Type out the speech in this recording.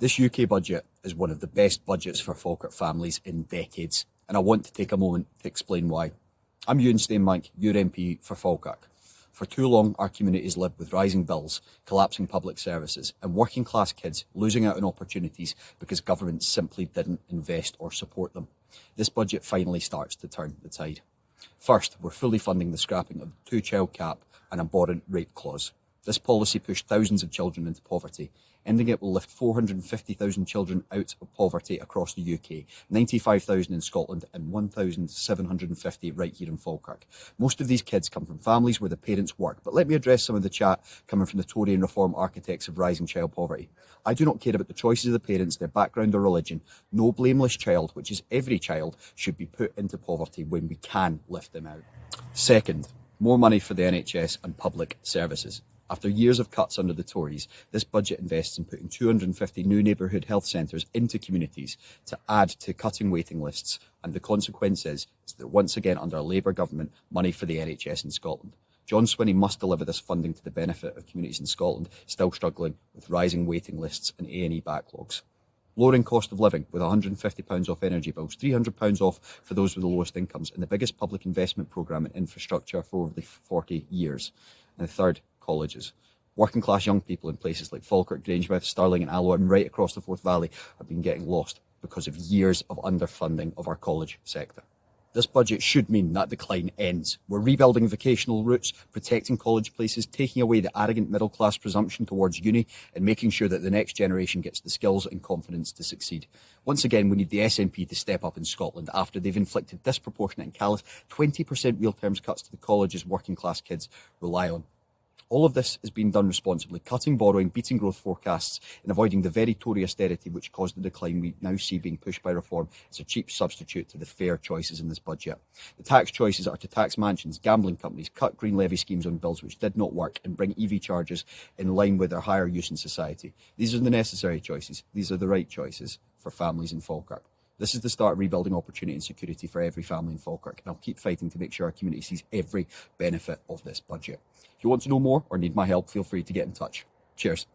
This UK budget is one of the best budgets for Falkirk families in decades, and I want to take a moment to explain why. I'm Euan Stainbank, your MP for Falkirk. For too long, our communities lived with rising bills, collapsing public services, and working class kids losing out on opportunities because governments simply didn't invest or support them. This budget finally starts to turn the tide. First, we're fully funding the scrapping of the two-child cap and abhorrent rape clause. This policy pushed thousands of children into poverty. Ending it will lift 450,000 children out of poverty across the UK, 95,000 in Scotland and 1,750 right here in Falkirk. Most of these kids come from families where the parents work, but let me address some of the chat coming from the Tory and Reform architects of rising child poverty. I do not care about the choices of the parents, their background or religion. No blameless child, which is every child, should be put into poverty when we can lift them out. Second, more money for the NHS and public services. After years of cuts under the Tories, this budget invests in putting 250 new neighbourhood health centres into communities to add to cutting waiting lists, and the consequence is that once again under a Labour government, money for the NHS in Scotland. John Swinney must deliver this funding to the benefit of communities in Scotland still struggling with rising waiting lists and A&E backlogs. Lowering cost of living with £150 off energy bills, £300 off for those with the lowest incomes, and the biggest public investment programme in infrastructure for over 40 years. And third, colleges. Working class young people in places like Falkirk, Grangemouth, Stirling and Alloa and right across the Forth Valley have been getting lost because of years of underfunding of our college sector. This budget should mean that decline ends. We're rebuilding vocational routes, protecting college places, taking away the arrogant middle class presumption towards uni and making sure that the next generation gets the skills and confidence to succeed. Once again, we need the SNP to step up in Scotland after they've inflicted disproportionate and callous 20% real terms cuts to the colleges working class kids rely on. All of this is being done responsibly, cutting borrowing, beating growth forecasts and avoiding the very Tory austerity which caused the decline we now see being pushed by Reform. It's a cheap substitute to the fair choices in this budget. The tax choices are to tax mansions, gambling companies, cut green levy schemes on bills which did not work and bring EV charges in line with their higher use in society. These are the necessary choices. These are the right choices for families in Falkirk. This is the start of rebuilding opportunity and security for every family in Falkirk, and I'll keep fighting to make sure our community sees every benefit of this budget. If you want to know more or need my help, feel free to get in touch. Cheers.